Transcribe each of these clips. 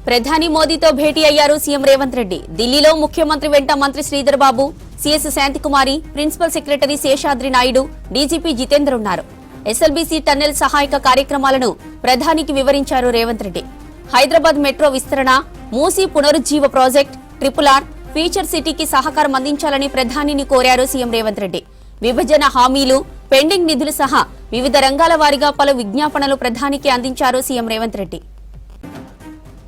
ప్రధాని మోదీతో భేటీ అయ్యారు సీఎం రేవంత్ రెడ్డి. ఢిల్లీలో ముఖ్యమంత్రి వెంట మంత్రి Sridhar Babu, CS Shantikumari, principal secretary Seshadri Naidu, DGP Jitender ఉన్నారు. ఎస్ఎల్బీసీ టన్నెల్ సహాయక కార్యక్రమాలను ప్రధానికి వివరించారు రేవంత్ రెడ్డి. హైదరాబాద్ మెట్రో విస్తరణ, మూసీ పునరుజ్జీవ ప్రాజెక్ట్, RRR, ఫీచర్ సిటీకి సహకారం అందించాలని ప్రధానిని కోరారు సీఎం రేవంత్ రెడ్డి. విభజన హామీలు, పెండింగ్ నిధులు సహా వివిధ రంగాల వారీగా పలు విజ్ఞాపనలు ప్రధానికి అందించారు సీఎం రేవంత్ రెడ్డి.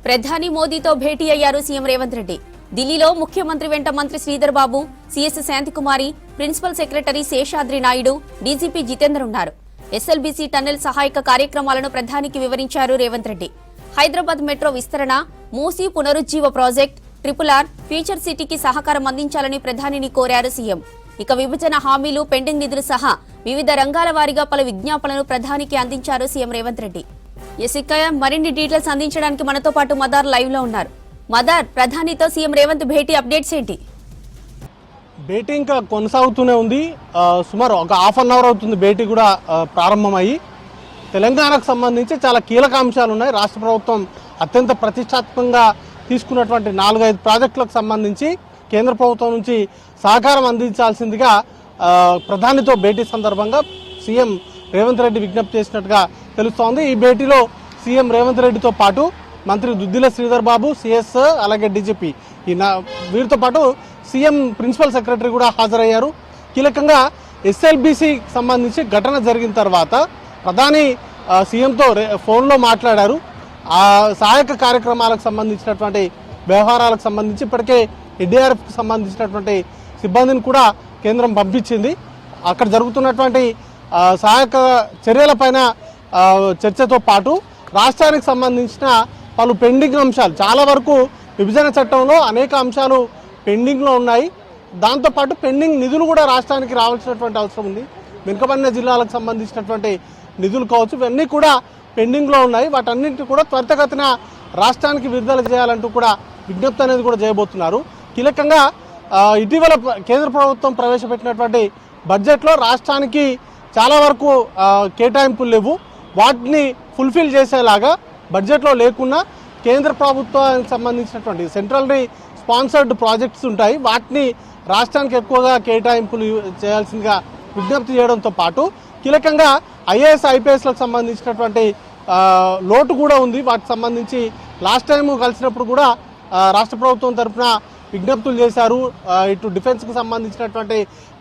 ప్రధాని మోదీతో భేటీ అయ్యారు సీఎం రేవంత్ రెడ్డి. ఢిల్లీలో ముఖ్యమంత్రి వెంట మంత్రి Sridhar Babu, CS Shantikumari, principal secretary Seshadri Naidu, DGP Jitender ఉన్నారు. ఎస్ఎల్బీసీ టన్నెల్ సహాయక కార్యక్రమాలను ప్రధానికి వివరించారు రేవంత్ రెడ్డి. హైదరాబాద్ మెట్రో విస్తరణ, మూసీ పునరుజ్జీవ ప్రాజెక్ట్, RRR, ఫీచర్ సిటీకి సహకారం అందించాలని ప్రధానిని కోరారు సీఎం. ఇక విభజన హామీలు, పెండింగ్ నిధులు సహా వివిధ రంగాల వారీగా పలు విజ్ఞాపనలు ప్రధానికి అందించారు సీఎం రేవంత్ రెడ్డి. మరిన్ని డీటెయిల్స్ అందించడానికి మనతో పాటు మదార్ లైవ్ లో ఉన్నారు. మదార్, ప్రధానితో సీఎం రేవంత్ భేటీ అప్డేట్స్ ఏంటి? భేటీ ఇంకా కొనసాగుతూనే ఉంది. సుమారు ఒక హాఫ్ అన్ అవర్ అవుతుంది భేటీ కూడా ప్రారంభమయ్యి. తెలంగాణకు సంబంధించి చాలా కీలక అంశాలు ఉన్నాయి. రాష్ట్ర ప్రభుత్వం అత్యంత ప్రతిష్టాత్మకంగా తీసుకున్నటువంటి 4-5 ప్రాజెక్టులకు సంబంధించి కేంద్ర ప్రభుత్వం నుంచి సహకారం అందించాల్సిందిగా ప్రధానితో భేటీ సందర్భంగా సీఎం రేవంత్ రెడ్డి విజ్ఞప్తి చేసినట్టుగా తెలుస్తోంది. ఈ భేటీలో సీఎం రేవంత్ రెడ్డితో పాటు మంత్రి దుద్దిల శ్రీధర్ బాబు, సిఎస్, అలాగే డీజీపీ వీరితో పాటు సీఎం ప్రిన్సిపల్ సెక్రటరీ కూడా హాజరయ్యారు. కీలకంగా ఎస్ఎల్బీసీకి సంబంధించి ఘటన జరిగిన తర్వాత ప్రధాని సీఎంతో ఫోన్లో మాట్లాడారు. ఆ సహాయక కార్యక్రమాలకు సంబంధించినటువంటి వ్యవహారాలకు సంబంధించి ఇప్పటికే ఎన్డీఆర్ఎఫ్కి సంబంధించినటువంటి సిబ్బందిని కూడా కేంద్రం పంపించింది. అక్కడ జరుగుతున్నటువంటి సహాయక చర్యలపైన చర్చతో పాటు రాష్ట్రానికి సంబంధించిన పలు పెండింగ్ అంశాలు, చాలా వరకు విభజన చట్టంలో అనేక అంశాలు పెండింగ్లో ఉన్నాయి. దాంతోపాటు పెండింగ్ నిధులు కూడా రాష్ట్రానికి రావాల్సినటువంటి అవసరం ఉంది. వెనుకబడిన జిల్లాలకు సంబంధించినటువంటి నిధులు కావచ్చు, ఇవన్నీ కూడా పెండింగ్లో ఉన్నాయి. వాటన్నింటినీ కూడా త్వరితగతిన రాష్ట్రానికి విడుదల చేయాలంటూ కూడా విజ్ఞప్తి అనేది కూడా చేయబోతున్నారు. కీలకంగా ఇటీవల కేంద్ర ప్రభుత్వం ప్రవేశపెట్టినటువంటి బడ్జెట్లో రాష్ట్రానికి చాలా వరకు కేటాయింపులు లేవు. వాటిని ఫుల్ఫిల్ చేసేలాగా బడ్జెట్లో లేకున్నా కేంద్ర ప్రభుత్వానికి సంబంధించినటువంటి సెంట్రల్లీ స్పాన్సర్డ్ ప్రాజెక్ట్స్ ఉంటాయి. వాటిని రాష్ట్రానికి ఎక్కువగా కేటాయింపులు చేయాల్సిందిగా విజ్ఞప్తి చేయడంతో పాటు కీలకంగా ఐఏఎస్, ఐపీఎస్లకు సంబంధించినటువంటి లోటు కూడా ఉంది. వాటికి సంబంధించి లాస్ట్ టైం కలిసినప్పుడు కూడా రాష్ట్ర ప్రభుత్వం తరఫున విజ్ఞప్తులు చేశారు. ఇటు డిఫెన్స్కి సంబంధించినటువంటి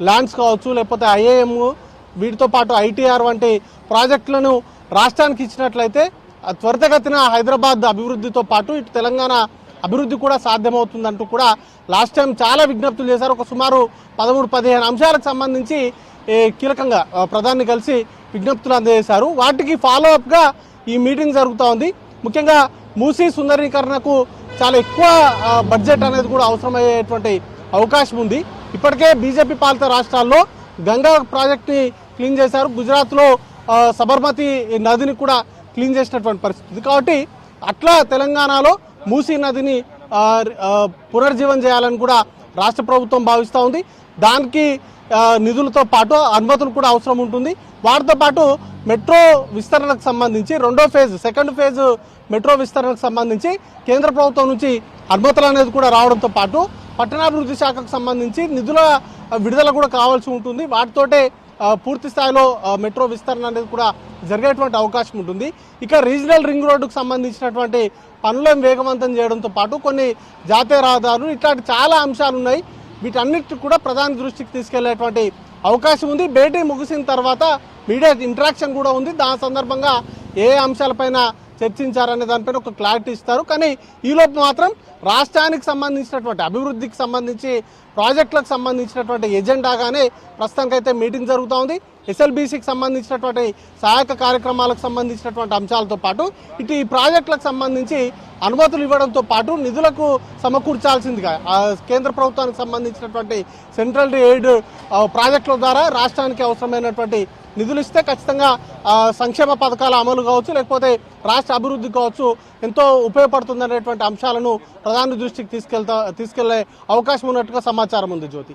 ల్యాండ్స్ కావచ్చు, లేకపోతే ఐఏఎం, వీటితో పాటు ITR వంటి ప్రాజెక్టులను రాష్ట్రానికి ఇచ్చినట్లయితే త్వరితగతిన హైదరాబాద్ అభివృద్ధితో పాటు ఇటు తెలంగాణ అభివృద్ధి కూడా సాధ్యమవుతుందంటూ కూడా లాస్ట్ టైం చాలా విజ్ఞప్తులు చేశారు. ఒక సుమారు 13-15 అంశాలకు సంబంధించి కీలకంగా ప్రధాని కలిసి విజ్ఞప్తులు అందజేశారు. వాటికి ఫాలోఅప్గా ఈ మీటింగ్ జరుగుతూ ఉంది. ముఖ్యంగా మూసీ సుందరీకరణకు చాలా ఎక్కువ బడ్జెట్ అనేది కూడా అవసరమయ్యేటువంటి అవకాశం ఉంది. ఇప్పటికే బీజేపీ పాలిత రాష్ట్రాల్లో గంగా ప్రాజెక్ట్ని క్లీన్ చేశారు. గుజరాత్లో సబర్మతి నదిని కూడా క్లీన్ చేసినటువంటి పరిస్థితి. కాబట్టి అట్లా తెలంగాణలో మూసీ నదిని పునర్జీవం చేయాలని కూడా రాష్ట్ర ప్రభుత్వం భావిస్తూ ఉంది. దానికి నిధులతో పాటు అనుమతులు కూడా అవసరం ఉంటుంది. వాటితో పాటు మెట్రో విస్తరణకు సంబంధించి సెకండ్ ఫేజ్ మెట్రో విస్తరణకు సంబంధించి కేంద్ర ప్రభుత్వం నుంచి అనుమతులు అనేది కూడా రావడంతో పాటు పట్టణాభివృద్ధి శాఖకు సంబంధించి నిధుల విడుదల కూడా కావాల్సి ఉంటుంది. వాటితోటే పూర్తి స్థాయిలో మెట్రో విస్తరణ అనేది కూడా జరిగేటువంటి అవకాశం ఉంటుంది. ఇక రీజనల్ రింగ్ రోడ్డుకు సంబంధించినటువంటి పనులను వేగవంతం చేయడంతో పాటు కొన్ని జాతీయ రహదారులు, ఇట్లాంటి చాలా అంశాలు ఉన్నాయి. వీటన్నిటి కూడా ప్రధాని దృష్టికి తీసుకెళ్లేటువంటి అవకాశం ఉంది. భేటీ ముగిసిన తర్వాత మీడియా ఇంటరాక్షన్ కూడా ఉంది. దాని సందర్భంగా ఏ అంశాలపైన చర్చించారనే దానిపైన ఒక క్లారిటీ ఇస్తారు. కానీ ఈలోపు మాత్రం రాష్ట్రానికి సంబంధించినటువంటి అభివృద్ధికి సంబంధించి ప్రాజెక్టులకు సంబంధించినటువంటి ఎజెండాగానే ప్రస్తుతానికైతే మీటింగ్ జరుగుతూ ఉంది. ఎస్ఎల్బీసీకి సంబంధించినటువంటి సహాయక కార్యక్రమాలకు సంబంధించినటువంటి అంశాలతో పాటు ఇటు ఈ ప్రాజెక్టులకు సంబంధించి అనుమతులు ఇవ్వడంతో పాటు నిధులకు సమకూర్చాల్సిందిగా కేంద్ర ప్రభుత్వానికి సంబంధించినటువంటి సెంట్రల్ ఎయిడ్ ప్రాజెక్టుల ద్వారా రాష్ట్రానికి అవసరమైనటువంటి నిధులు ఇస్తే ఖచ్చితంగా సంక్షేమ పథకాల అమలు కావచ్చు, లేకపోతే రాష్ట్ర అభివృద్ధి కావచ్చు ఎంతో ఉపయోగపడుతుందనేటువంటి అంశాలను ప్రధాని దృష్టికి తీసుకెళ్లే అవకాశం ఉన్నట్టుగా సమాచారం ఉంది. జ్యోతి.